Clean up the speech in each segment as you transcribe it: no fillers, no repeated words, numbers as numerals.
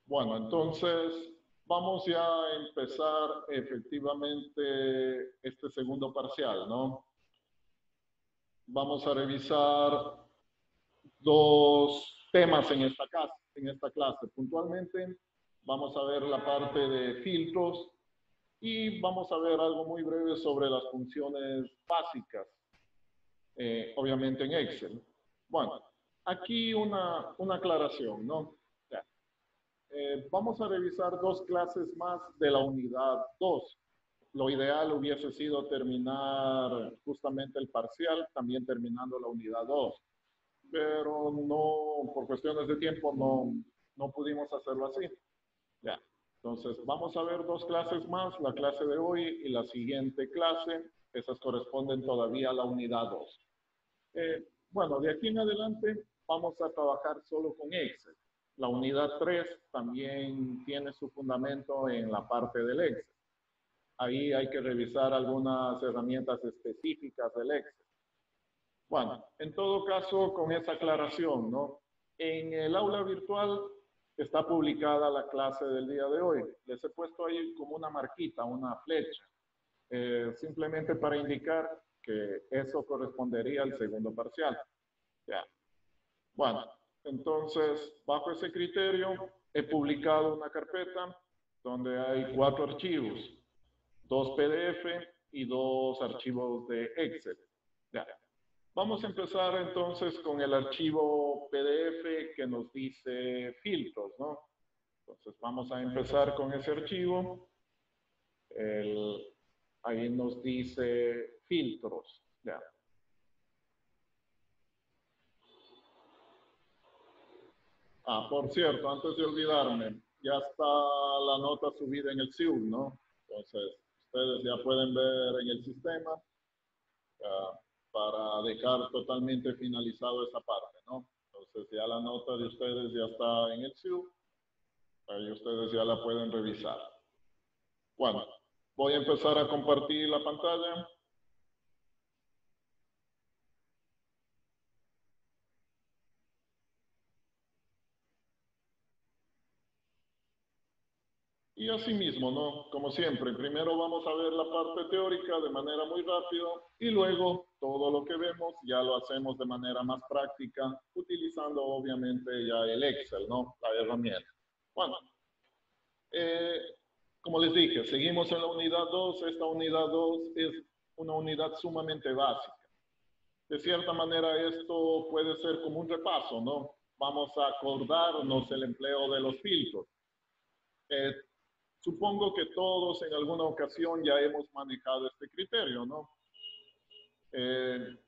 Bueno, entonces vamos ya a empezar efectivamente este segundo parcial, ¿no? Vamos a revisar dos temas en esta clase. Puntualmente vamos a ver la parte de filtros y vamos a ver algo muy breve sobre las funciones básicas, obviamente en Excel. Bueno, aquí una aclaración, ¿no? Vamos a revisar dos clases más de la unidad 2. Lo ideal hubiese sido terminar justamente el parcial, también terminando la unidad 2, pero no, por cuestiones de tiempo, no pudimos hacerlo así. Ya. Entonces, vamos a ver dos clases más, la clase de hoy y la siguiente clase. Esas corresponden todavía a la unidad 2. Bueno, de aquí en adelante vamos a trabajar solo con Excel. La unidad 3 también tiene su fundamento en la parte del Excel. Ahí hay que revisar algunas herramientas específicas del Excel. Bueno, en todo caso, con esa aclaración, ¿no? En el aula virtual está publicada la clase del día de hoy. Les he puesto ahí como una marquita, una flecha, simplemente para indicar que eso correspondería al segundo parcial. Ya. Bueno, entonces, bajo ese criterio, he publicado una carpeta donde hay 4 archivos, 2 PDF y 2 archivos de Excel. Ya. Vamos a empezar entonces con el archivo PDF que nos dice filtros, ¿no? Entonces vamos a empezar con ese archivo. Ahí nos dice filtros. Ya. Ah, por cierto, antes de olvidarme, ya está la nota subida en el SIUB, ¿no? Entonces, ustedes ya pueden ver en el sistema para dejar totalmente finalizado esa parte, ¿no? Entonces, ya la nota de ustedes ya está en el SIUB, ahí ustedes ya la pueden revisar. Bueno, voy a empezar a compartir la pantalla. Y así mismo, ¿no? Como siempre, primero vamos a ver la parte teórica de manera muy rápido y luego todo lo que vemos ya lo hacemos de manera más práctica, utilizando obviamente ya el Excel, ¿no? La herramienta. Bueno, eh, como les dije, seguimos en la unidad 2. Esta unidad 2 es una unidad sumamente básica. De cierta manera, esto puede ser como un repaso, ¿no? Vamos a acordarnos el empleo de los filtros. Eh, Supongo que todos en alguna ocasión ya hemos manejado este criterio, ¿no?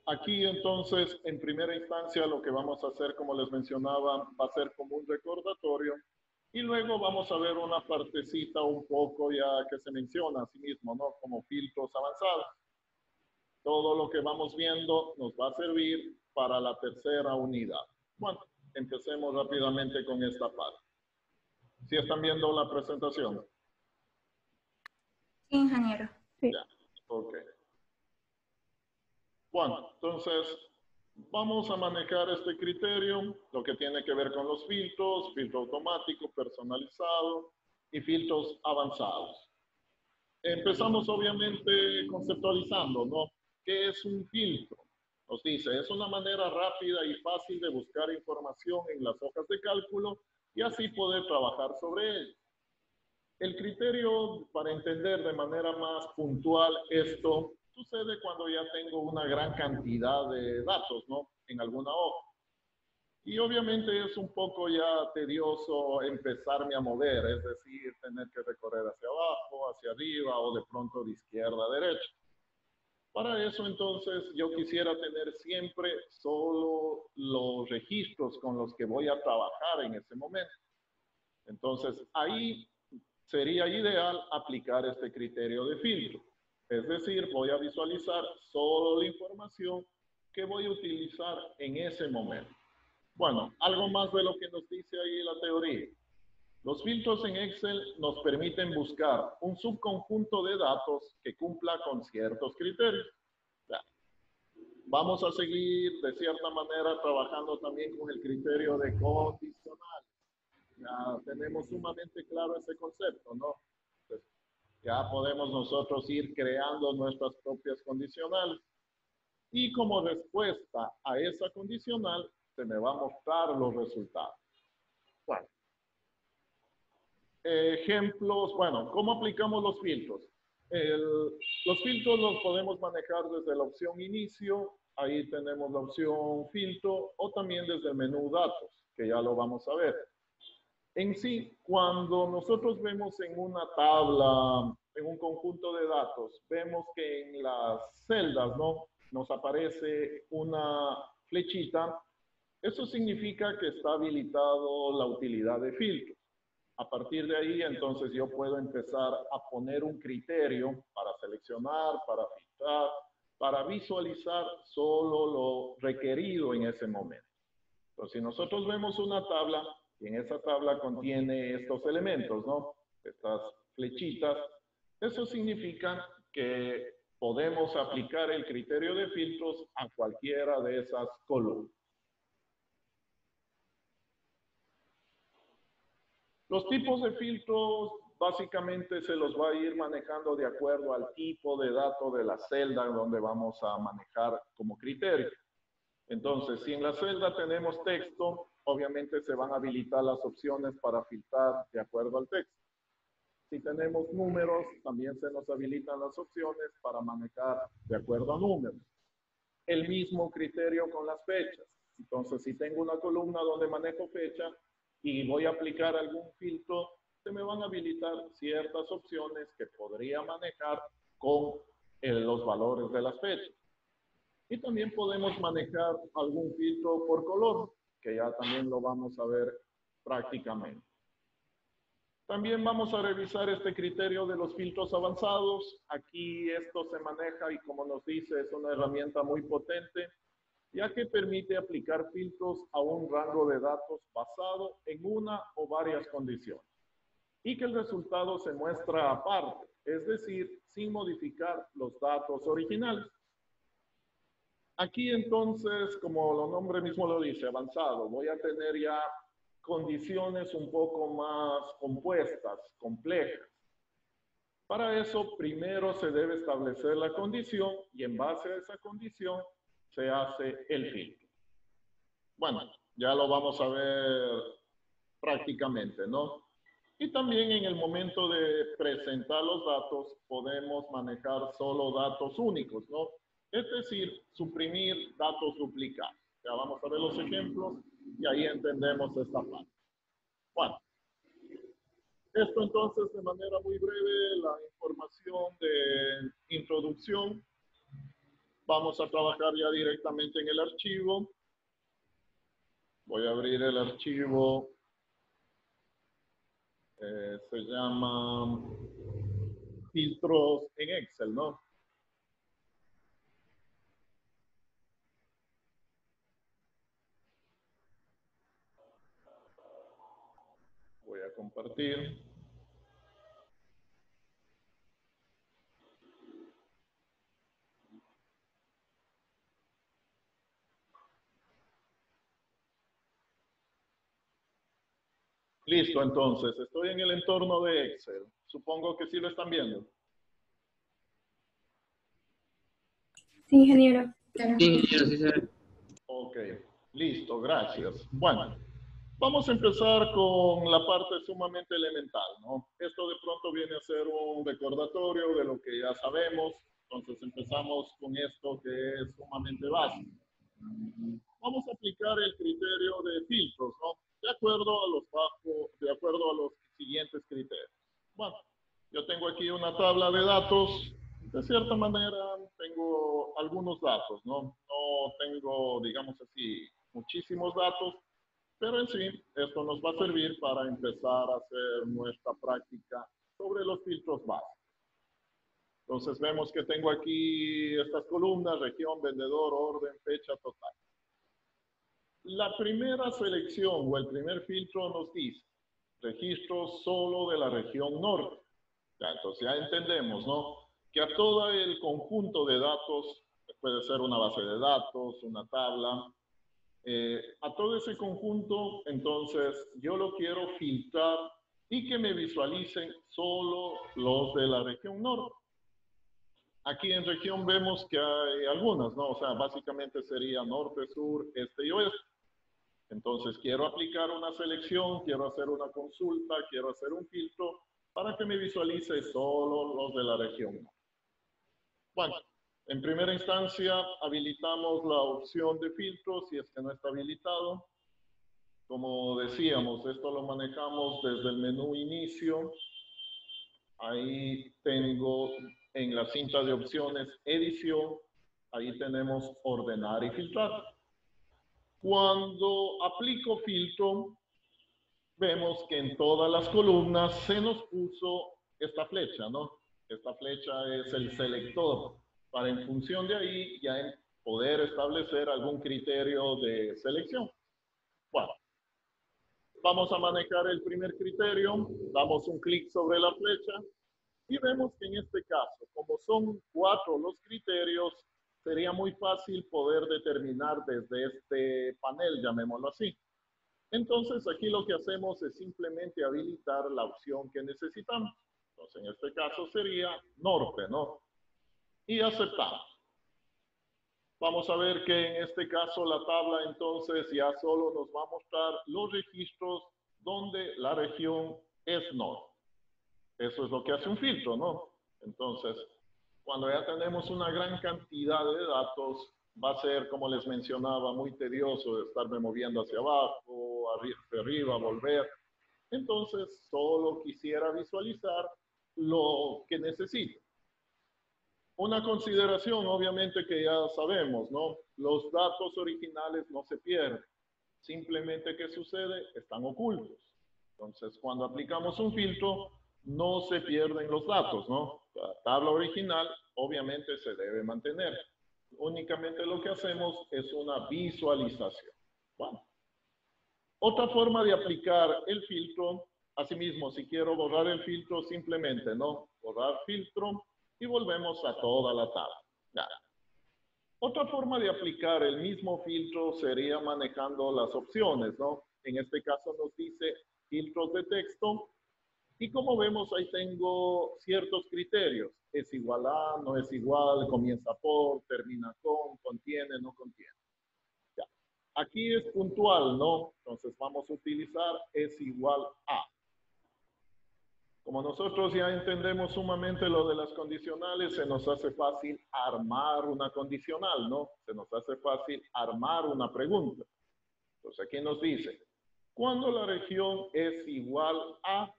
Aquí entonces, en primera instancia, lo que vamos a hacer, como les mencionaba, va a ser como un recordatorio y luego vamos a ver una partecita un poco ya que se menciona a sí mismo, ¿no? Como filtros avanzados. Todo lo que vamos viendo nos va a servir para la tercera unidad. Bueno, empecemos rápidamente con esta parte. ¿Sí están viendo la presentación? Sí, ingeniero. Sí. Ya, ok. Bueno, entonces vamos a manejar este criterio, lo que tiene que ver con los filtros, filtro automático, personalizado y filtros avanzados. Empezamos obviamente conceptualizando, ¿no? ¿Qué es un filtro? Nos dice, es una manera rápida y fácil de buscar información en las hojas de cálculo y así poder trabajar sobre él. El criterio para entender de manera más puntual esto sucede cuando ya tengo una gran cantidad de datos, ¿no? En alguna hoja. Y obviamente es un poco ya tedioso empezarme a mover, es decir, tener que recorrer hacia abajo, hacia arriba o de pronto de izquierda a derecha. Para eso entonces yo quisiera tener siempre solo los registros con los que voy a trabajar en ese momento. Entonces ahí sería ideal aplicar este criterio de filtro. Es decir, voy a visualizar solo la información que voy a utilizar en ese momento. Bueno, algo más de lo que nos dice ahí la teoría. Los filtros en Excel nos permiten buscar un subconjunto de datos que cumpla con ciertos criterios. Ya. Vamos a seguir de cierta manera trabajando también con el criterio de condicional. Ya tenemos sumamente claro ese concepto, ¿no? Entonces, ya podemos nosotros ir creando nuestras propias condicionales. Y como respuesta a esa condicional, se me va a mostrar los resultados. Bueno, ejemplos, bueno, ¿cómo aplicamos los filtros? Los filtros los podemos manejar desde la opción inicio, ahí tenemos la opción filtro, o también desde el menú datos, que ya lo vamos a ver. En sí, cuando nosotros vemos en una tabla, en un conjunto de datos, vemos que en las celdas, ¿no?, nos aparece una flechita. Eso significa que está habilitado la utilidad de filtro. A partir de ahí, entonces, yo puedo empezar a poner un criterio para seleccionar, para filtrar, para visualizar solo lo requerido en ese momento. Entonces, si nosotros vemos una tabla, y en esa tabla contiene estos elementos, ¿no?, estas flechitas, eso significa que podemos aplicar el criterio de filtros a cualquiera de esas columnas. Los tipos de filtros básicamente se los va a ir manejando de acuerdo al tipo de dato de la celda donde vamos a manejar como criterio. Entonces, si en la celda tenemos texto, obviamente se van a habilitar las opciones para filtrar de acuerdo al texto. Si tenemos números, también se nos habilitan las opciones para manejar de acuerdo a números. El mismo criterio con las fechas. Entonces, si tengo una columna donde manejo fecha y voy a aplicar algún filtro, se me van a habilitar ciertas opciones que podría manejar con los valores de las fechas. Y también podemos manejar algún filtro por color, que ya también lo vamos a ver prácticamente. También vamos a revisar este criterio de los filtros avanzados. Aquí esto se maneja y, como nos dice, es una herramienta muy potente, ya que permite aplicar filtros a un rango de datos basado en una o varias condiciones y que el resultado se muestra aparte, es decir, sin modificar los datos originales. Aquí entonces, como el nombre mismo lo dice, avanzado, voy a tener ya condiciones un poco más compuestas, complejas. Para eso, primero se debe establecer la condición y en base a esa condición se hace el filtro. Bueno, ya lo vamos a ver prácticamente, ¿no? Y también en el momento de presentar los datos, podemos manejar solo datos únicos, ¿no? Es decir, suprimir datos duplicados. Ya vamos a ver los ejemplos y ahí entendemos esta parte. Bueno, esto entonces de manera muy breve, la información de introducción. Vamos a trabajar ya directamente en el archivo. Voy a abrir el archivo. Se llama filtros en Excel, ¿no? Voy a compartir. Listo, entonces, estoy en el entorno de Excel. Supongo que sí lo están viendo. Sí, ingeniero. Sí, ingeniero, sí se ve. Ok, listo, gracias. Bueno, vamos a empezar con la parte sumamente elemental, ¿no? Esto de pronto viene a ser un recordatorio de lo que ya sabemos, entonces empezamos con esto que es sumamente básico. Vamos a aplicar el criterio de filtros, ¿no? De acuerdo a los siguientes criterios. Bueno, yo tengo aquí una tabla de datos. De cierta manera, tengo algunos datos, ¿no? No tengo, digamos así, muchísimos datos, pero en sí, esto nos va a servir para empezar a hacer nuestra práctica sobre los filtros básicos. Entonces, vemos que tengo aquí estas columnas: región, vendedor, orden, fecha, total. La primera selección o el primer filtro nos dice registro solo de la región norte. Ya, entonces ya entendemos, ¿no?, que a todo el conjunto de datos, puede ser una base de datos, una tabla, A todo ese conjunto, entonces, yo lo quiero filtrar y que me visualicen solo los de la región norte. Aquí en región vemos que hay algunas, ¿no? O sea, básicamente sería norte, sur, este y oeste. Entonces, quiero aplicar una selección, quiero hacer una consulta, quiero hacer un filtro para que me visualice solo los de la región norte. Bueno, en primera instancia, habilitamos la opción de filtro si es que no está habilitado. Como decíamos, esto lo manejamos desde el menú inicio. Ahí tengo en la cinta de opciones edición. Ahí tenemos ordenar y filtrar. Cuando aplico filtro, vemos que en todas las columnas se nos puso esta flecha, ¿no? Esta flecha es el selector para en función de ahí ya poder establecer algún criterio de selección. Bueno, vamos a manejar el primer criterio, damos un clic sobre la flecha y vemos que en este caso, como son 4 los criterios, sería muy fácil poder determinar desde este panel, llamémoslo así. Entonces, aquí lo que hacemos es simplemente habilitar la opción que necesitamos. Entonces, en este caso sería norte, ¿no? Y aceptamos. Vamos a ver que en este caso la tabla entonces ya solo nos va a mostrar los registros donde la región es norte. Eso es lo que hace un filtro, ¿no? Entonces, cuando ya tenemos una gran cantidad de datos, va a ser, como les mencionaba, muy tedioso de estarme moviendo hacia abajo, arriba, volver. Entonces, solo quisiera visualizar lo que necesito. Una consideración, obviamente, que ya sabemos, ¿no? Los datos originales no se pierden. Simplemente, ¿qué sucede? Están ocultos. Entonces, cuando aplicamos un filtro, no se pierden los datos, ¿no? La tabla original, obviamente, se debe mantener. Únicamente lo que hacemos es una visualización. Bueno. Otra forma de aplicar el filtro, asimismo, si quiero borrar el filtro, simplemente, ¿no? Borrar filtro y volvemos a toda la tabla. Ya. Otra forma de aplicar el mismo filtro sería manejando las opciones, ¿no? En este caso nos dice filtros de texto y como vemos ahí tengo ciertos criterios. Es igual a, no es igual, comienza por, termina con, contiene, no contiene. Ya. Aquí es puntual, ¿no? Entonces vamos a utilizar es igual a. Como nosotros ya entendemos sumamente lo de las condicionales, se nos hace fácil armar una condicional, ¿no? Se nos hace fácil armar una pregunta. Entonces aquí nos dice, cuando la región es igual a,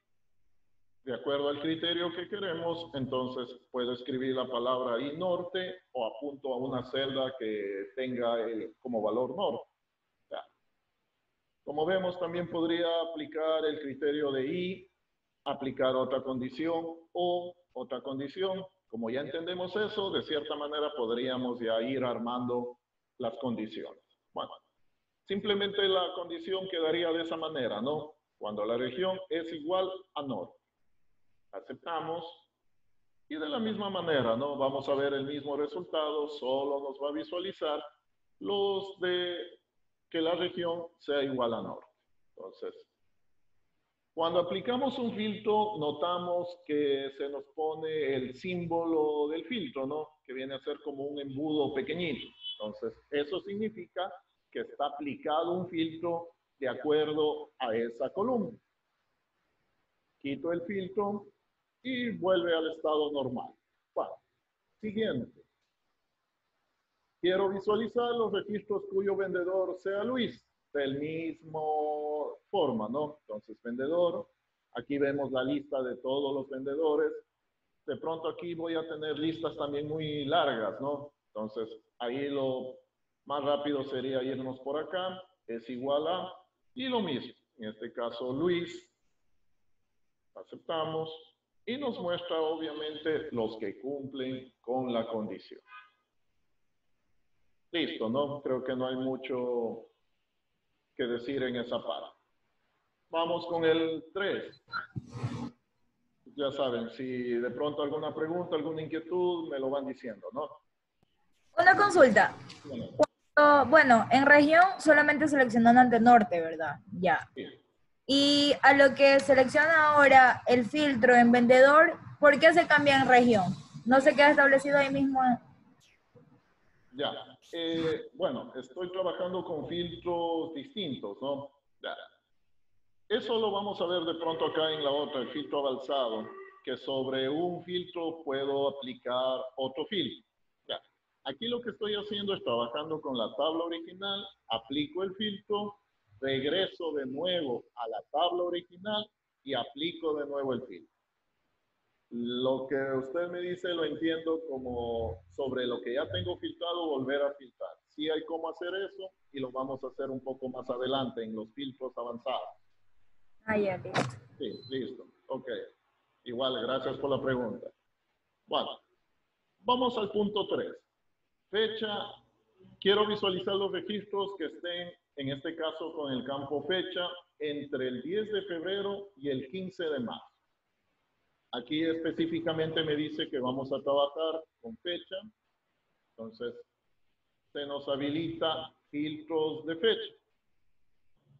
de acuerdo al criterio que queremos, entonces puedo escribir la palabra ahí norte o apunto a una celda que tenga como valor norte. Ya. Como vemos, también podría aplicar el criterio de I, aplicar otra condición o otra condición. Como ya entendemos eso, de cierta manera podríamos ya ir armando las condiciones. Bueno, simplemente la condición quedaría de esa manera, ¿no? Cuando la región es igual a norte. Aceptamos. Y de la misma manera, ¿no? Vamos a ver el mismo resultado, solo nos va a visualizar los de que la región sea igual a norte. Entonces, cuando aplicamos un filtro, notamos que se nos pone el símbolo del filtro, ¿no? Que viene a ser como un embudo pequeñito. Entonces, eso significa que está aplicado un filtro de acuerdo a esa columna. Quito el filtro y vuelve al estado normal. Bueno, siguiente. Quiero visualizar los registros cuyo vendedor sea Luis. Del mismo forma, ¿no? Entonces, vendedor. Aquí vemos la lista de todos los vendedores. De pronto aquí voy a tener listas también muy largas, ¿no? Entonces, ahí lo más rápido sería irnos por acá. Es igual a, y lo mismo. En este caso, Luis. Aceptamos. Y nos muestra, obviamente, los que cumplen con la condición. Listo, ¿no? Creo que no hay mucho que decir en esa parte. Vamos con el 3. Ya saben, si de pronto alguna pregunta, alguna inquietud, me lo van diciendo, ¿no? Una consulta. Bueno. Bueno, en región solamente seleccionando norte, ¿verdad? Ya. Sí. Y a lo que selecciona ahora el filtro en vendedor, ¿por qué se cambia en región? ¿No se queda establecido ahí mismo? Ya. Bueno, estoy trabajando con filtros distintos, ¿no? Ya. Eso lo vamos a ver de pronto acá en la otra, el filtro avanzado, que sobre un filtro puedo aplicar otro filtro. Ya. Aquí lo que estoy haciendo es trabajando con la tabla original, aplico el filtro, regreso de nuevo a la tabla original y aplico de nuevo el filtro. Lo que usted me dice lo entiendo como sobre lo que ya tengo filtrado, volver a filtrar. Sí hay cómo hacer eso y lo vamos a hacer un poco más adelante en los filtros avanzados. Ah, ya, listo. Sí, listo. Ok. Igual, gracias por la pregunta. Bueno, vamos al punto 3. Fecha. Quiero visualizar los registros que estén, en este caso con el campo fecha, entre el 10 de febrero y el 15 de marzo. Aquí específicamente me dice que vamos a trabajar con fecha. Entonces, se nos habilita filtros de fecha.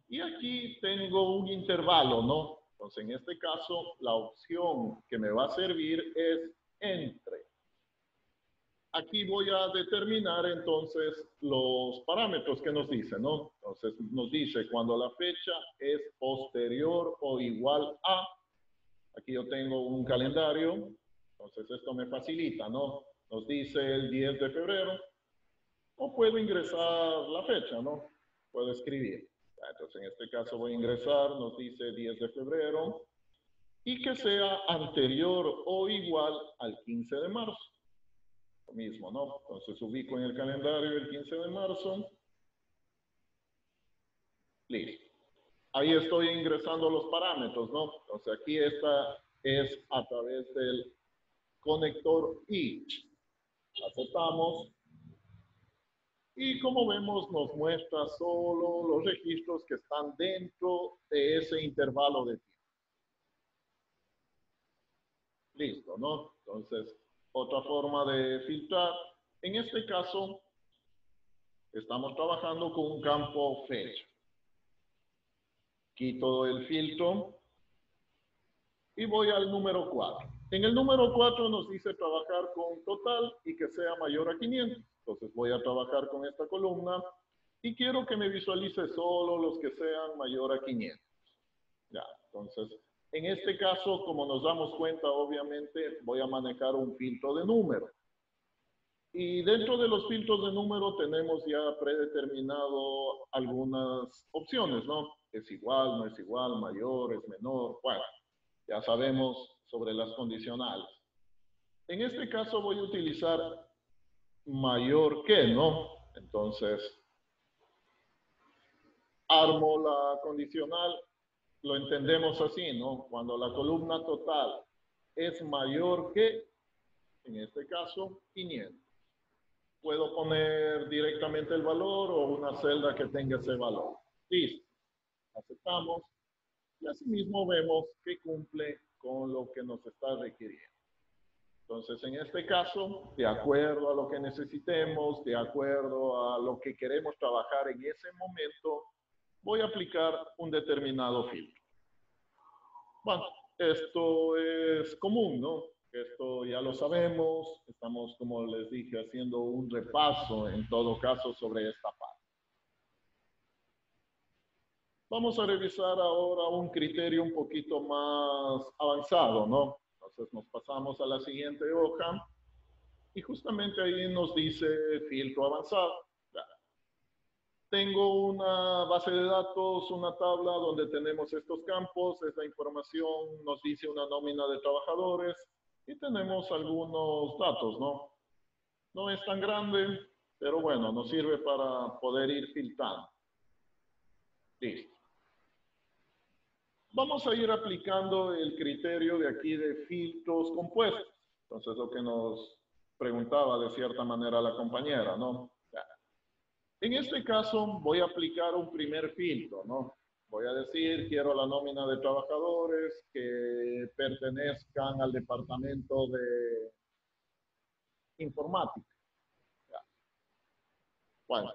Y aquí tengo un intervalo, ¿no? Entonces, en este caso, la opción que me va a servir es entre. Aquí voy a determinar entonces los parámetros que nos dice, ¿no? Entonces, nos dice cuando la fecha es posterior o igual a. Aquí yo tengo un calendario, entonces esto me facilita, ¿no? Nos dice el 10 de febrero, o puedo ingresar la fecha, ¿no? Puedo escribir. Entonces, en este caso voy a ingresar, nos dice 10 de febrero, y que sea anterior o igual al 15 de marzo. Lo mismo, ¿no? Entonces, ubico en el calendario el 15 de marzo. Listo. Ahí estoy ingresando los parámetros, ¿no? Entonces, aquí esta es a través del conector each. Aceptamos. Y como vemos, nos muestra solo los registros que están dentro de ese intervalo de tiempo. Listo, ¿no? Entonces, otra forma de filtrar. En este caso, estamos trabajando con un campo fecha. Quito el filtro y voy al número 4. En el número 4 nos dice trabajar con total y que sea mayor a 500. Entonces voy a trabajar con esta columna y quiero que me visualice solo los que sean mayor a 500. Ya, entonces, en este caso, como nos damos cuenta, obviamente voy a manejar un filtro de número. Y dentro de los filtros de número tenemos ya predeterminado algunas opciones, ¿no? Es igual, no es igual, mayor, es menor, bueno, ya sabemos sobre las condicionales. En este caso voy a utilizar mayor que, ¿no? Entonces, armo la condicional, lo entendemos así, ¿no? Cuando la columna total es mayor que, en este caso, 500. Puedo poner directamente el valor o una celda que tenga ese valor. Listo. Aceptamos. Y asimismo vemos que cumple con lo que nos está requiriendo. Entonces, en este caso, de acuerdo a lo que necesitemos, de acuerdo a lo que queremos trabajar en ese momento, voy a aplicar un determinado filtro. Bueno, esto es común, ¿no? Esto ya lo sabemos, estamos, como les dije, haciendo un repaso en todo caso sobre esta parte. Vamos a revisar ahora un criterio un poquito más avanzado, ¿no? Entonces nos pasamos a la siguiente hoja y justamente ahí nos dice filtro avanzado. Tengo una base de datos, una tabla donde tenemos estos campos, esta información nos dice una nómina de trabajadores y tenemos algunos datos, ¿no? No es tan grande, pero bueno, nos sirve para poder ir filtrando. Listo. Vamos a ir aplicando el criterio de aquí de filtros compuestos. Entonces, lo que nos preguntaba de cierta manera la compañera, ¿no? En este caso, voy a aplicar un primer filtro, ¿no? Voy a decir, quiero la nómina de trabajadores que pertenezcan al departamento de informática. Ya. Bueno,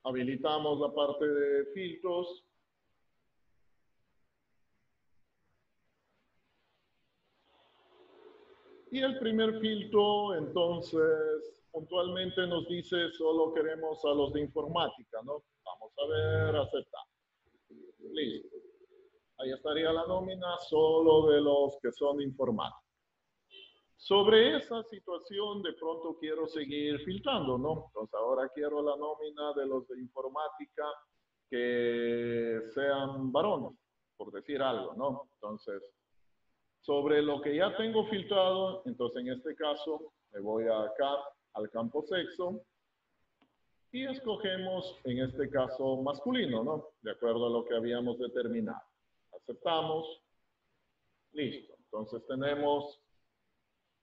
habilitamos la parte de filtros. Y el primer filtro, entonces, puntualmente nos dice solo queremos a los de informática, ¿no? Vamos a ver, aceptar. Listo. Ahí estaría la nómina solo de los que son de informática. Sobre esa situación, de pronto quiero seguir filtrando, ¿no? Entonces, ahora quiero la nómina de los de informática que sean varones, por decir algo, ¿no? Entonces, sobre lo que ya tengo filtrado, entonces en este caso me voy acá al campo sexo y escogemos en este caso masculino, ¿no? De acuerdo a lo que habíamos determinado. Aceptamos. Listo. Entonces tenemos,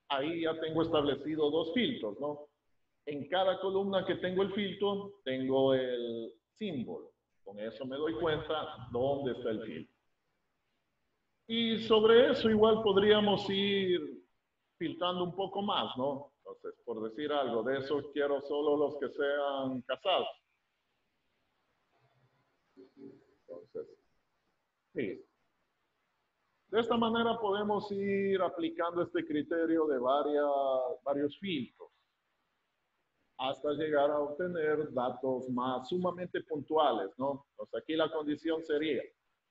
ahí ya tengo establecido dos filtros, ¿no? En cada columna que tengo el filtro, tengo el símbolo. Con eso me doy cuenta dónde está el filtro. Y sobre eso igual podríamos ir filtrando un poco más, ¿no? Entonces, por decir algo, de esos quiero solo los que sean casados. Entonces, sí. De esta manera podemos ir aplicando este criterio de varios filtros hasta llegar a obtener datos más sumamente puntuales, ¿no? Entonces, aquí la condición sería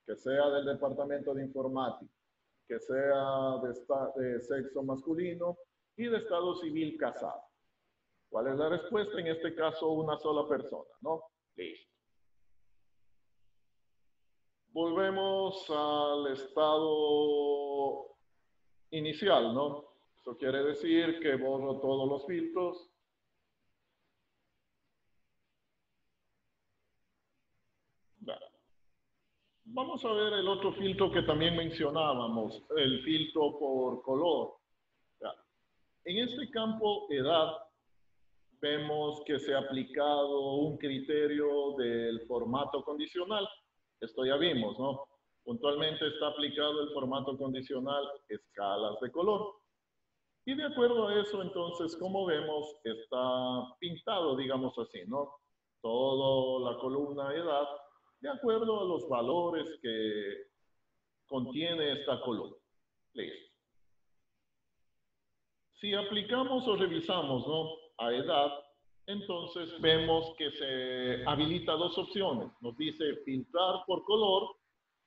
que sea del departamento de informática, que sea de sexo masculino y de estado civil casado. ¿Cuál es la respuesta? En este caso, una sola persona, ¿no? Listo. Volvemos al estado inicial, ¿no? Eso quiere decir que borro todos los filtros. Vamos a ver el otro filtro que también mencionábamos, el filtro por color. En este campo edad, vemos que se ha aplicado un criterio del formato condicional. Esto ya vimos, ¿no? Puntualmente está aplicado el formato condicional escalas de color. Y de acuerdo a eso, entonces, como vemos, está pintado, digamos así, ¿no? Toda la columna edad, de acuerdo a los valores que contiene esta columna. Listo. Si aplicamos o revisamos, ¿no?, a edad, entonces vemos que se habilita dos opciones. Nos dice filtrar por color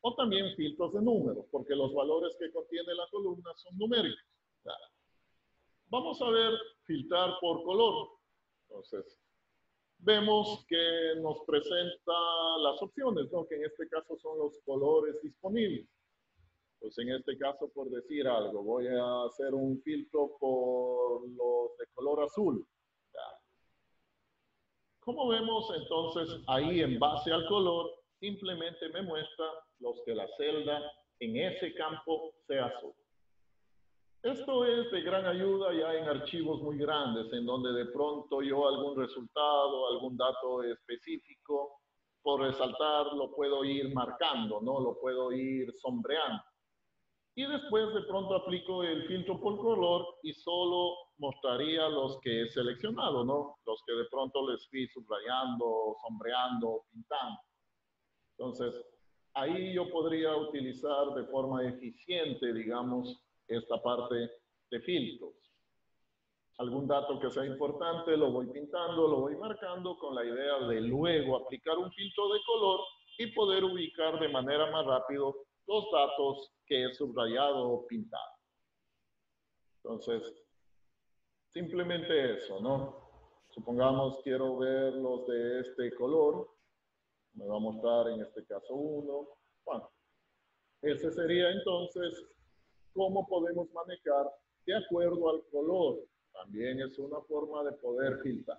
o también filtros de números, porque los valores que contiene la columna son numéricos. Vamos a ver filtrar por color. Entonces, vemos que nos presenta las opciones, ¿no?, que en este caso son los colores disponibles. Pues en este caso, por decir algo, voy a hacer un filtro por los de color azul. Como vemos, entonces, ahí en base al color, simplemente me muestra los que la celda en ese campo sea azul. Esto es de gran ayuda ya en archivos muy grandes, en donde de pronto yo algún resultado, algún dato específico, por resaltar, lo puedo ir marcando, ¿no? Lo puedo ir sombreando. Y después de pronto aplico el filtro por color y solo mostraría los que he seleccionado, ¿no? Los que de pronto les fui subrayando, sombreando, pintando. Entonces, ahí yo podría utilizar de forma eficiente, digamos, esta parte de filtros. Algún dato que sea importante lo voy pintando, lo voy marcando con la idea de luego aplicar un filtro de color y poder ubicar de manera más rápido los datos que he subrayado o pintado. Entonces, simplemente eso, ¿no? Supongamos quiero ver los de este color. Me va a mostrar en este caso uno. Bueno, ese sería entonces cómo podemos manejar de acuerdo al color. También es una forma de poder filtrar.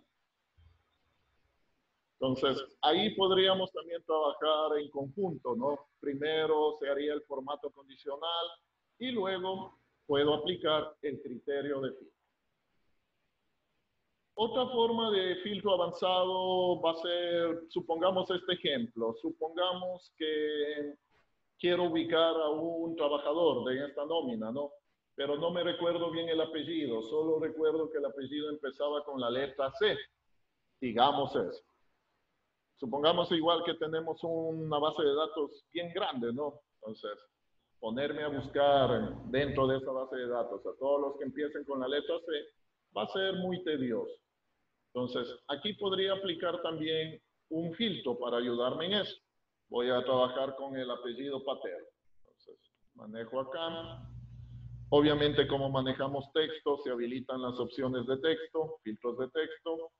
Entonces, ahí podríamos también trabajar en conjunto, ¿no? Primero se haría el formato condicional y luego puedo aplicar el criterio de filtro. Otra forma de filtro avanzado va a ser, supongamos este ejemplo, supongamos que quiero ubicar a un trabajador de esta nómina, ¿no? Pero no me recuerdo bien el apellido, solo recuerdo que el apellido empezaba con la letra C, digamos eso. supongamos igual que tenemos una base de datos bien grande, ¿no? Entonces, ponerme a buscar dentro de esa base de datos a todos los que empiecen con la letra C va a ser muy tedioso. Entonces, aquí podría aplicar también un filtro para ayudarme en eso. Voy a trabajar con el apellido paterno. Entonces, manejo acá. Obviamente, como manejamos texto, se habilitan las opciones de texto, filtros de texto.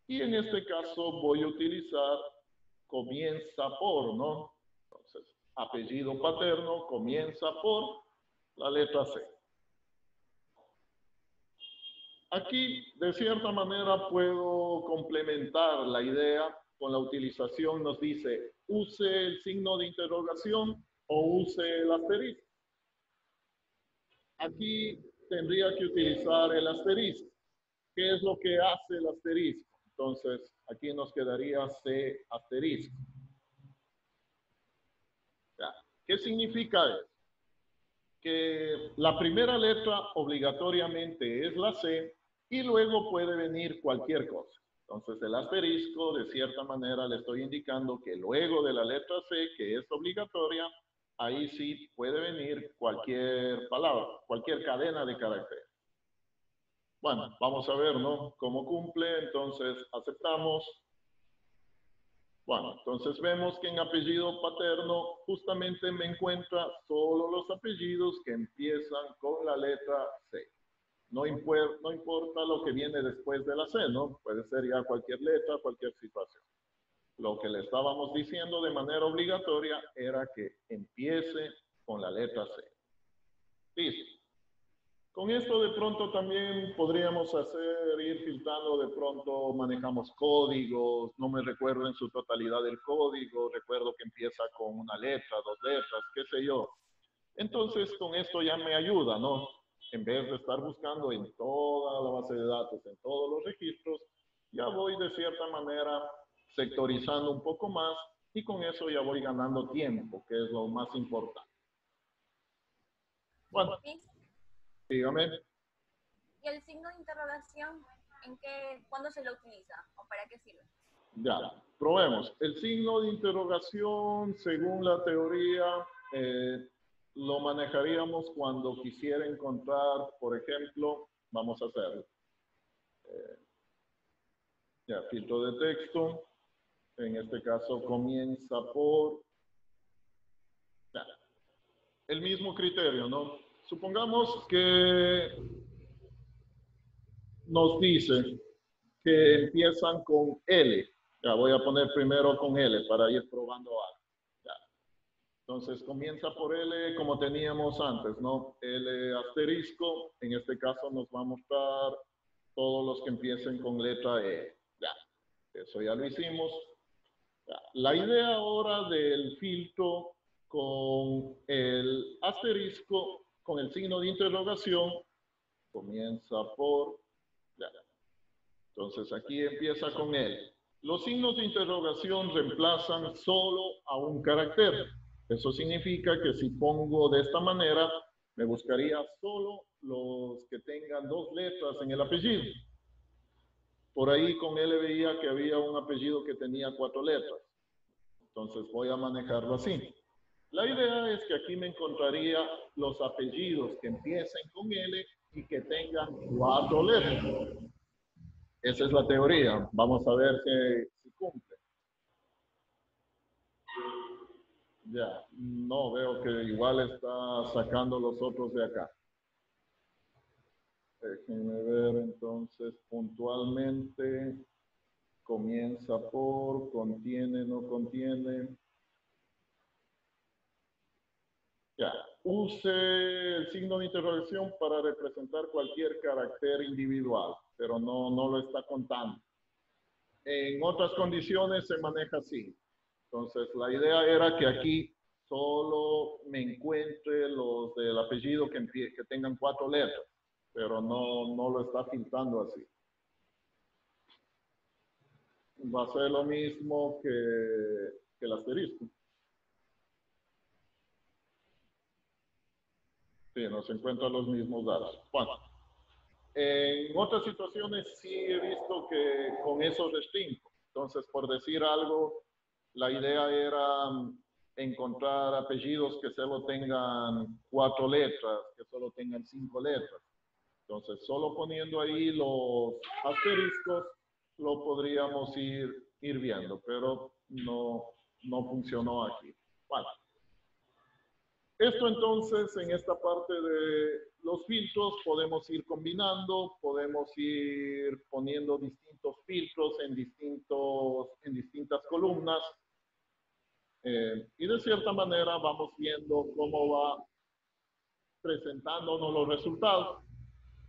Y en este caso voy a utilizar comienza por, ¿no? Entonces, apellido paterno comienza por la letra C. Aquí, de cierta manera, puedo complementar la idea con la utilización. Nos dice, use el signo de interrogación o use el asterisco. Aquí tendría que utilizar el asterisco. ¿Qué es lo que hace el asterisco? Entonces, aquí nos quedaría C asterisco. ¿Ya? ¿Qué significa eso? Que la primera letra obligatoriamente es la C y luego puede venir cualquier cosa. Entonces, el asterisco, de cierta manera, le estoy indicando que luego de la letra C, que es obligatoria, ahí sí puede venir cualquier palabra, cualquier cadena de caracteres. Bueno, vamos a ver, ¿no? Cómo cumple, entonces aceptamos. Bueno, entonces vemos que en apellido paterno justamente me encuentra solo los apellidos que empiezan con la letra C. No importa lo que viene después de la C, ¿no? Puede ser ya cualquier letra, cualquier situación. Lo que le estábamos diciendo de manera obligatoria era que empiece con la letra C. Listo. Con esto de pronto también podríamos ir filtrando, de pronto manejamos códigos, no me recuerdo en su totalidad el código, recuerdo que empieza con una letra, dos letras, qué sé yo. Entonces con esto ya me ayuda, ¿no? En vez de estar buscando en toda la base de datos, en todos los registros, ya voy de cierta manera sectorizando un poco más y con eso ya voy ganando tiempo, que es lo más importante. Bueno, dígame. ¿Y el signo de interrogación, cuándo se lo utiliza o para qué sirve? Ya, probemos. El signo de interrogación, según la teoría, lo manejaríamos cuando quisiera encontrar, por ejemplo, vamos a hacerlo. Ya, filtro de texto. En este caso comienza por... Ya, el mismo criterio, ¿no? Supongamos que nos dice que empiezan con L. Ya, voy a poner primero con L para ir probando algo. Ya. Entonces, comienza por L como teníamos antes, ¿no? L asterisco. En este caso nos va a mostrar todos los que empiecen con letra E. Ya. Eso ya lo hicimos. Ya. La idea ahora del filtro con el asterisco, con el signo de interrogación, comienza por... Ya. Entonces aquí empieza con él. Los signos de interrogación reemplazan solo a un carácter. Eso significa que si pongo de esta manera, me buscaría solo los que tengan dos letras en el apellido. Por ahí con él veía que había un apellido que tenía 4 letras. Entonces voy a manejarlo así. La idea es que aquí me encontraría los apellidos que empiecen con L y que tengan 4 letras. Esa es la teoría. Vamos a ver si cumple. Ya, no, veo que igual está sacando los otros de acá. Déjenme ver entonces puntualmente. Comienza por, contiene, no contiene. Ya, use el signo de interrogación para representar cualquier carácter individual, pero no lo está contando. En otras condiciones se maneja así. Entonces, la idea era que aquí solo me encuentre los del apellido que tengan 4 letras, pero no lo está filtrando así. Va a ser lo mismo que el asterisco. Sí, nos encuentran los mismos datos. Bueno, en otras situaciones sí he visto que con eso restringo. Entonces, por decir algo, la idea era encontrar apellidos que solo tengan 4 letras, que solo tengan 5 letras. Entonces, solo poniendo ahí los asteriscos, lo podríamos ir viendo, pero no funcionó aquí. Bueno, esto entonces, en esta parte de los filtros, podemos ir combinando, podemos ir poniendo distintos filtros en distintas columnas. Y de cierta manera vamos viendo cómo va presentándonos los resultados,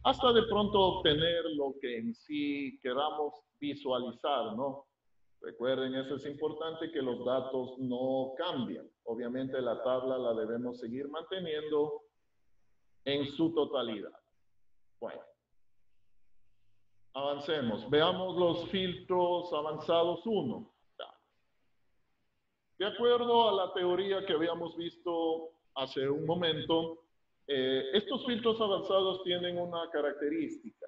hasta de pronto obtener lo que en sí queramos visualizar, ¿no? Recuerden, eso es importante, que los datos no cambian. Obviamente la tabla la debemos seguir manteniendo en su totalidad. Bueno, avancemos. Veamos los filtros avanzados 1. De acuerdo a la teoría que habíamos visto hace un momento, estos filtros avanzados tienen una característica.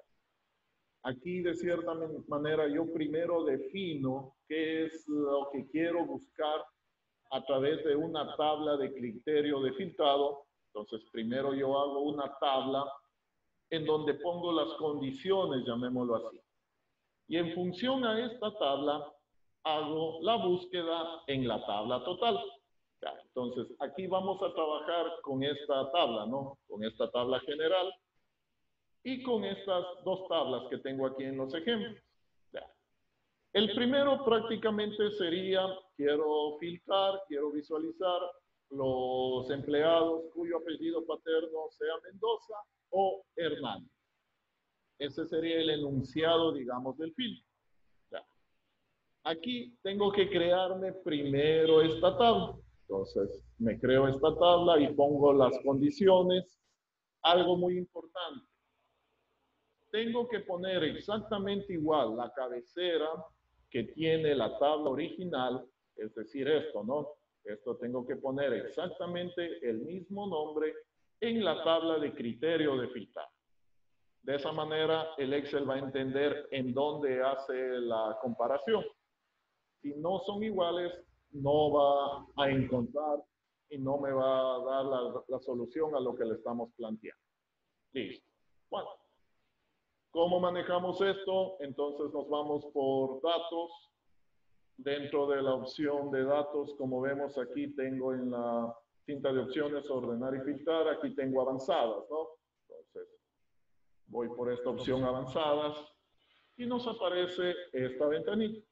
Aquí, de cierta manera, yo primero defino qué es lo que quiero buscar a través de una tabla de criterio de filtrado. Entonces, primero yo hago una tabla en donde pongo las condiciones, llamémoslo así. Y en función a esta tabla, hago la búsqueda en la tabla total. Entonces, aquí vamos a trabajar con esta tabla, ¿no? Con esta tabla general y con estas dos tablas que tengo aquí en los ejemplos. El primero prácticamente sería, quiero filtrar, quiero visualizar los empleados cuyo apellido paterno sea Mendoza o Hernández. Ese sería el enunciado, digamos, del filtro. Aquí tengo que crearme primero esta tabla. Entonces, me creo esta tabla y pongo las condiciones. Algo muy importante. Tengo que poner exactamente igual la cabecera que tiene la tabla original, es decir, esto, ¿no? Esto tengo que poner exactamente el mismo nombre en la tabla de criterio de filtrar. De esa manera, el Excel va a entender en dónde hace la comparación. Si no son iguales, no va a encontrar y no me va a dar la solución a lo que le estamos planteando. Listo. Bueno, ¿cómo manejamos esto? Entonces nos vamos por datos. Dentro de la opción de datos, como vemos aquí, tengo en la cinta de opciones ordenar y filtrar. Aquí tengo avanzadas, ¿no? Entonces, voy por esta opción avanzadas y nos aparece esta ventanita.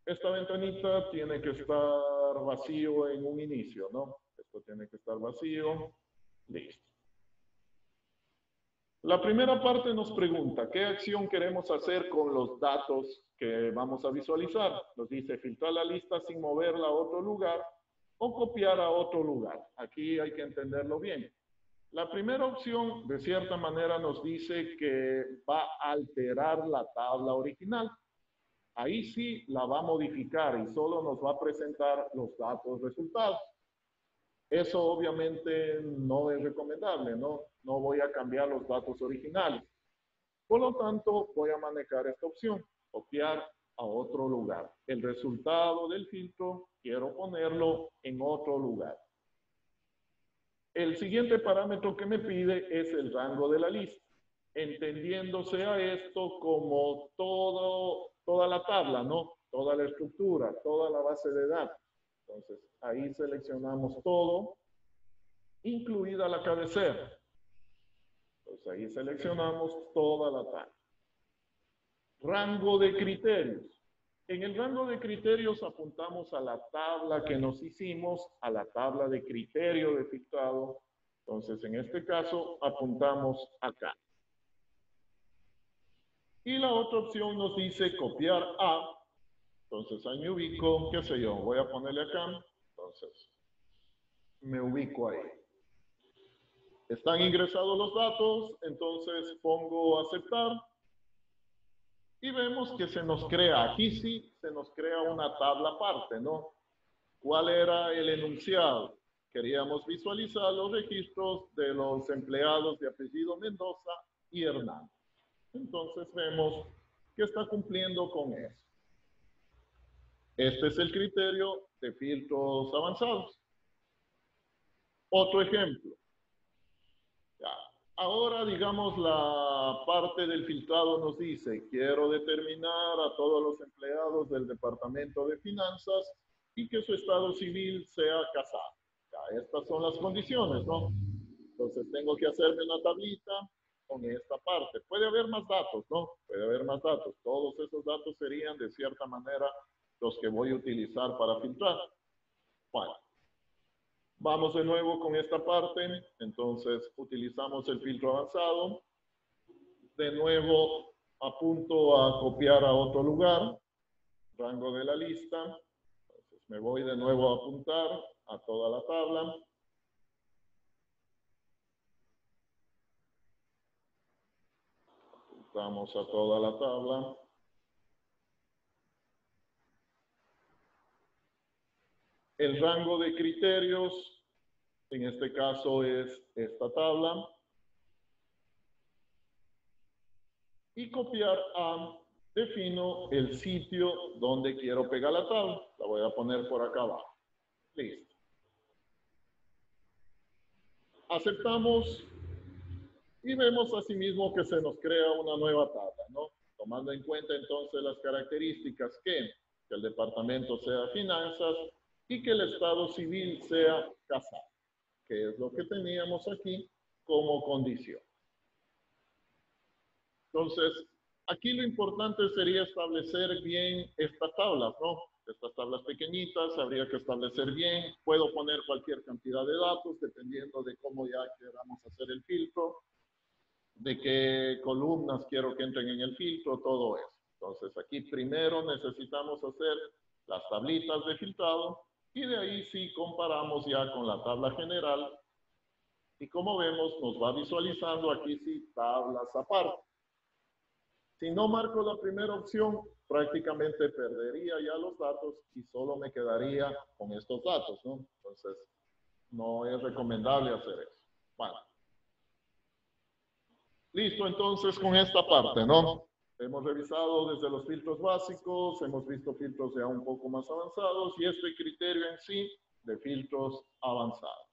Esta ventanita tiene que estar vacío en un inicio, ¿no? Esto tiene que estar vacío. Listo. La primera parte nos pregunta, ¿qué acción queremos hacer con los datos que vamos a visualizar? Nos dice, filtrar la lista sin moverla a otro lugar o copiar a otro lugar. Aquí hay que entenderlo bien. La primera opción, de cierta manera, nos dice que va a alterar la tabla original. Ahí sí la va a modificar y solo nos va a presentar los datos resultados. Eso obviamente no es recomendable, ¿no? No voy a cambiar los datos originales. Por lo tanto, voy a manejar esta opción, copiar a otro lugar. El resultado del filtro, quiero ponerlo en otro lugar. El siguiente parámetro que me pide es el rango de la lista, entendiéndose a esto como toda la tabla, ¿no? Toda la estructura, toda la base de datos. Entonces, ahí seleccionamos todo, incluida la cabecera. Entonces, ahí seleccionamos toda la tabla. Rango de criterios. En el rango de criterios apuntamos a la tabla que nos hicimos, a la tabla de criterio de filtrado. Entonces, en este caso, apuntamos acá. Y la otra opción nos dice copiar a. Entonces, ahí me ubico, qué sé yo, voy a ponerle acá. Entonces, me ubico ahí. Están ingresados los datos, entonces pongo aceptar. Y vemos que se nos crea, aquí sí, se nos crea una tabla aparte, ¿no? ¿Cuál era el enunciado? Queríamos visualizar los registros de los empleados de apellido Mendoza y Hernández. Entonces vemos que está cumpliendo con eso. Este es el criterio de filtros avanzados. Otro ejemplo. Ya. Ahora, digamos, la parte del filtrado nos dice, quiero determinar a todos los empleados del Departamento de Finanzas y que su estado civil sea casado. Ya, estas son las condiciones, ¿no? Entonces, tengo que hacerme una tablita con esta parte. Puede haber más datos, ¿no? Puede haber más datos. Todos esos datos serían, de cierta manera, los que voy a utilizar para filtrar. Bueno. Vamos de nuevo con esta parte, entonces utilizamos el filtro avanzado. De nuevo apunto a copiar a otro lugar, rango de la lista. Entonces me voy de nuevo a apuntar a toda la tabla. Apuntamos a toda la tabla. El rango de criterios, en este caso es esta tabla. Y copiar a, defino el sitio donde quiero pegar la tabla. La voy a poner por acá abajo. Listo. Aceptamos y vemos asimismo que se nos crea una nueva tabla, ¿no? Tomando en cuenta entonces las características que el departamento sea finanzas y que el estado civil sea casado, que es lo que teníamos aquí como condición. Entonces, aquí lo importante sería establecer bien estas tablas, ¿no? Estas tablas pequeñitas, habría que establecer bien. Puedo poner cualquier cantidad de datos, dependiendo de cómo ya queramos hacer el filtro, de qué columnas quiero que entren en el filtro, todo eso. Entonces, aquí primero necesitamos hacer las tablitas de filtrado y de ahí sí comparamos ya con la tabla general. Y como vemos, nos va visualizando aquí sí tablas aparte. Si no marco la primera opción, prácticamente perdería ya los datos y solo me quedaría con estos datos, ¿no? Entonces, no es recomendable hacer eso. Bueno. Listo, entonces, con esta parte, ¿no? Hemos revisado desde los filtros básicos, hemos visto filtros ya un poco más avanzados y este criterio en sí de filtros avanzados.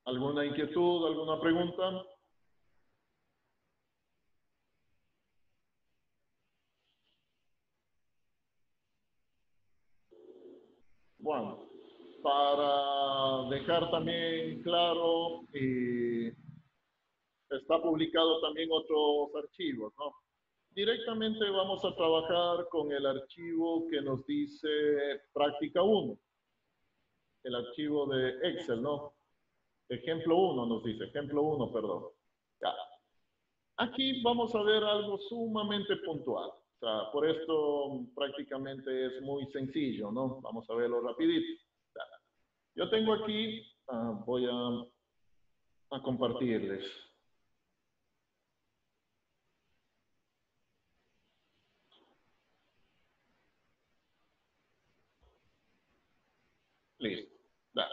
¿Alguna inquietud, alguna pregunta? Bueno, para dejar también claro, está publicado también otros archivos, ¿no? Directamente vamos a trabajar con el archivo que nos dice práctica 1, el archivo de Excel, ¿no? Ejemplo 1 nos dice, ejemplo 1, perdón. Ya. Aquí vamos a ver algo sumamente puntual. O sea, por esto prácticamente es muy sencillo, ¿no? Vamos a verlo rapidito. Ya. Yo tengo aquí, voy a compartirles. Listo. Ya.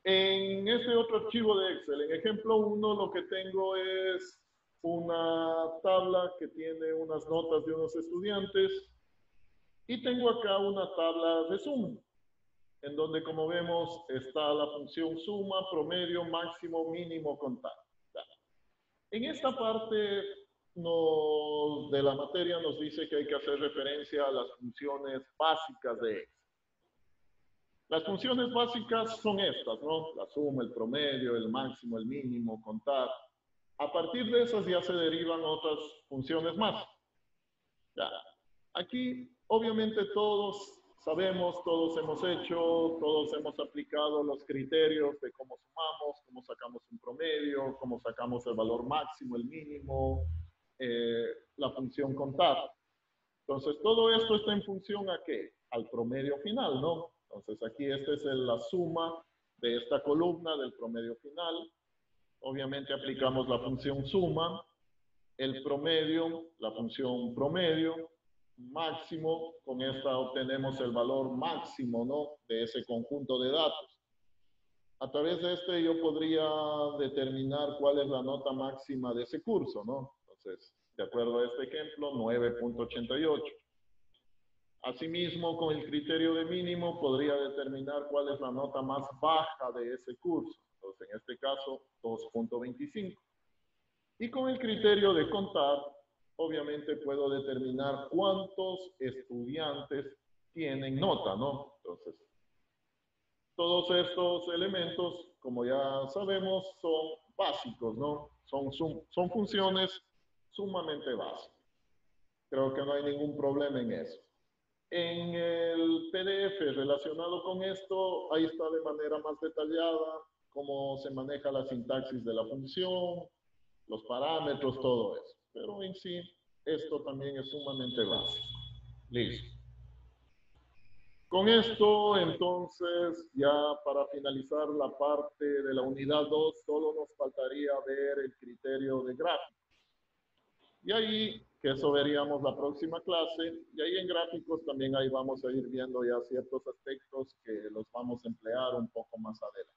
En este otro archivo de Excel, en ejemplo 1, lo que tengo es una tabla que tiene unas notas de unos estudiantes y tengo acá una tabla de suma, en donde, como vemos, está la función suma, promedio, máximo, mínimo, contar. En esta parte de la materia nos dice que hay que hacer referencia a las funciones básicas de Excel. Las funciones básicas son estas, ¿no? La suma, el promedio, el máximo, el mínimo, contar. A partir de esas ya se derivan otras funciones más. Ya. Aquí, obviamente, todos sabemos, todos hemos hecho, todos hemos aplicado los criterios de cómo sumamos, cómo sacamos un promedio, cómo sacamos el valor máximo, el mínimo, la función contar. Entonces, todo esto está en función ¿a qué? Al promedio final, ¿no? Entonces, aquí esta es la suma de esta columna del promedio final. Obviamente aplicamos la función suma, el promedio, la función promedio, máximo, con esta obtenemos el valor máximo, ¿no? De ese conjunto de datos. A través de este yo podría determinar cuál es la nota máxima de ese curso, ¿no? Entonces, de acuerdo a este ejemplo, 9.88. Asimismo, con el criterio de mínimo podría determinar cuál es la nota más baja de ese curso. Entonces, en este caso, 2.25. Y con el criterio de contar, obviamente puedo determinar cuántos estudiantes tienen nota, ¿no? Entonces, todos estos elementos, como ya sabemos, son básicos, ¿no? Son funciones sumamente básicas. Creo que no hay ningún problema en eso. En el PDF relacionado con esto, ahí está de manera más detallada cómo se maneja la sintaxis de la función, los parámetros, todo eso. Pero en sí, esto también es sumamente básico. Listo. Con esto, entonces, ya para finalizar la parte de la unidad 2, solo nos faltaría ver el criterio de gráfico. Y ahí, que eso veríamos la próxima clase, y ahí en gráficos también ahí vamos a ir viendo ya ciertos aspectos que los vamos a emplear un poco más adelante.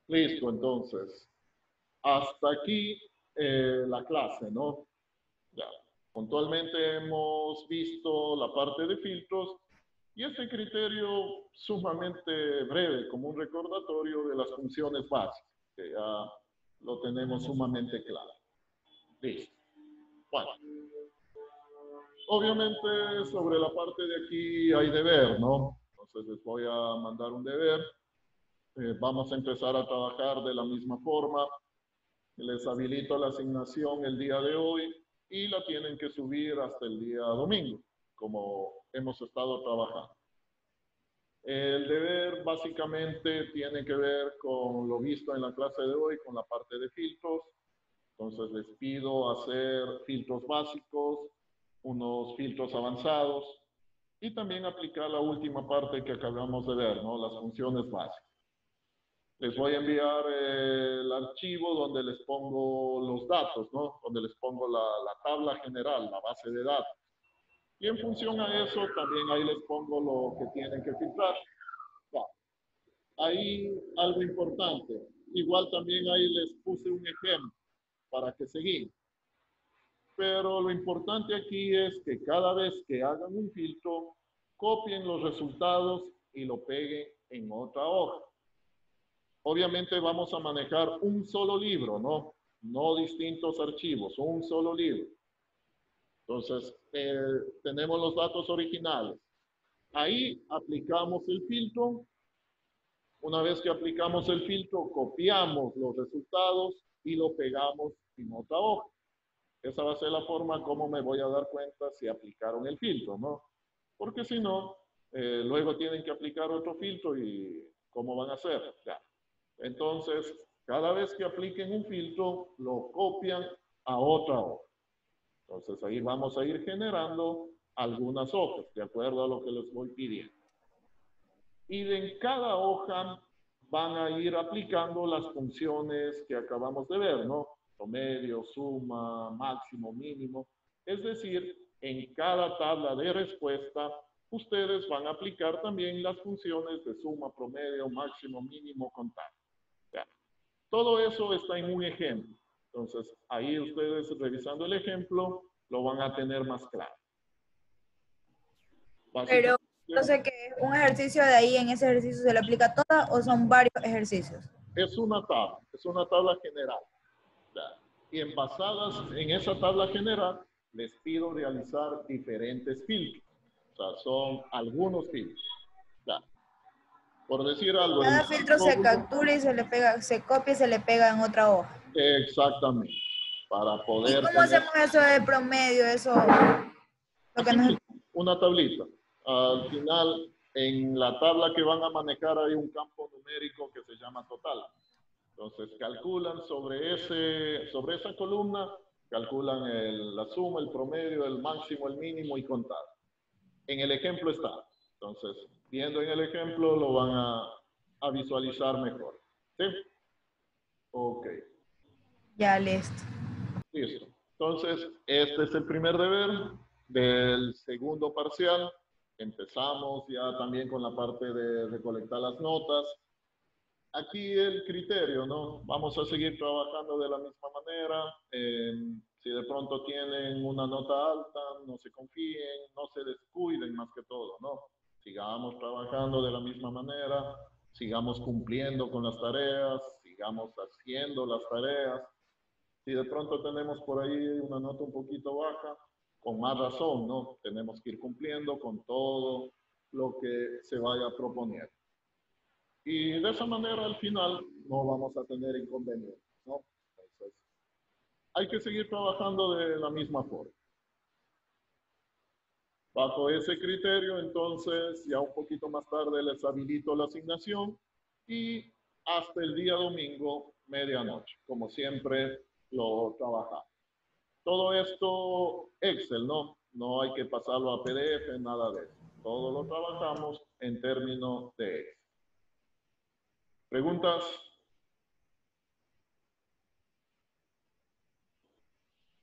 Listo, entonces, hasta aquí la clase, ¿no? Ya. Puntualmente hemos visto la parte de filtros y este criterio sumamente breve, como un recordatorio de las funciones básicas, que ya lo tenemos sumamente claro. Listo. Bueno. Obviamente sobre la parte de aquí hay deber, ¿no? Entonces les voy a mandar un deber. Vamos a empezar a trabajar de la misma forma. Les habilito la asignación el día de hoy y la tienen que subir hasta el día domingo, como hemos estado trabajando. El deber básicamente tiene que ver con lo visto en la clase de hoy, con la parte de filtros. Entonces les pido hacer filtros básicos, unos filtros avanzados y también aplicar la última parte que acabamos de ver, ¿no? Las funciones básicas. Les voy a enviar el archivo donde les pongo los datos, ¿no? Donde les pongo la tabla general, la base de datos. Y en función a eso, también ahí les pongo lo que tienen que filtrar. Va. Ahí algo importante. Igual también ahí les puse un ejemplo para que seguir. Pero lo importante aquí es que cada vez que hagan un filtro, copien los resultados y lo peguen en otra hoja. Obviamente vamos a manejar un solo libro, ¿no? No distintos archivos, un solo libro. Entonces, tenemos los datos originales. Ahí aplicamos el filtro. Una vez que aplicamos el filtro, copiamos los resultados y lo pegamos en otra hoja. Esa va a ser la forma como me voy a dar cuenta si aplicaron el filtro, ¿no? Porque si no, luego tienen que aplicar otro filtro y ¿cómo van a hacer? Ya. Entonces, cada vez que apliquen un filtro, lo copian a otra hoja. Entonces, ahí vamos a ir generando algunas hojas, de acuerdo a lo que les voy pidiendo. Y en cada hoja van a ir aplicando las funciones que acabamos de ver, ¿no? Promedio, suma, máximo, mínimo. Es decir, en cada tabla de respuesta, ustedes van a aplicar también las funciones de suma, promedio, máximo, mínimo, contar. Ya. Todo eso está en un ejemplo. Entonces, ahí ustedes revisando el ejemplo, lo van a tener más claro. Pero no sé qué es un ejercicio de ahí, en ese ejercicio se le aplica toda o son varios ejercicios. Es una tabla general. Ya. Y basadas en esa tabla general, les pido realizar diferentes filtros. O sea, son algunos filtros. Ya. Por decir algo. Cada filtro se captura y se le pega, se copia y se le pega en otra hoja. Exactamente. Para poder. ¿Y cómo hacemos eso de promedio? Eso. Lo que nos... Una tablita. Al final, en la tabla que van a manejar hay un campo numérico que se llama total. Entonces, calculan sobre esa columna, calculan la suma, el promedio, el máximo, el mínimo y contar. En el ejemplo está. Entonces, viendo en el ejemplo, lo van a visualizar mejor. ¿Sí? Ok. Ya, listo. Listo. Entonces, este es el primer deber del segundo parcial. Empezamos ya también con la parte de recolectar las notas. aquí el criterio, ¿no? Vamos a seguir trabajando de la misma manera. Si de pronto tienen una nota alta, no se confíen, no se descuiden más que todo, ¿no? Sigamos trabajando de la misma manera, sigamos cumpliendo con las tareas, sigamos haciendo las tareas. Si de pronto tenemos por ahí una nota un poquito baja, con más razón, ¿no? Tenemos que ir cumpliendo con todo lo que se vaya proponiendo. Y de esa manera al final no vamos a tener inconvenientes, ¿no? Entonces, hay que seguir trabajando de la misma forma. Bajo ese criterio, entonces, ya un poquito más tarde les habilito la asignación y hasta el día domingo, medianoche, como siempre lo trabajamos. Todo esto Excel, ¿no? No hay que pasarlo a PDF, nada de eso. Todo lo trabajamos en términos de Excel. ¿Preguntas?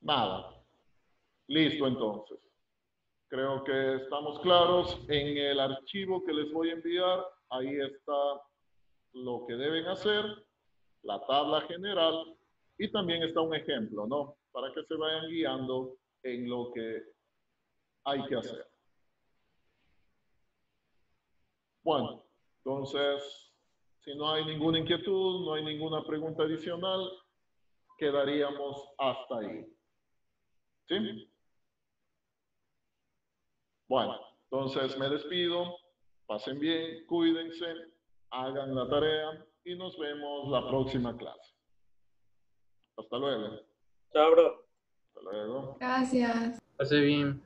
Nada. Listo, entonces. Creo que estamos claros. En el archivo que les voy a enviar, ahí está lo que deben hacer, la tabla general y también está un ejemplo, ¿no? Para que se vayan guiando en lo que hay que hacer. Bueno, entonces, si no hay ninguna inquietud, no hay ninguna pregunta adicional, quedaríamos hasta ahí. ¿Sí? Bueno, entonces me despido. Pasen bien, cuídense, hagan la tarea y nos vemos la próxima clase. Hasta luego. Chao, bro. Hasta luego. Gracias. Pase bien.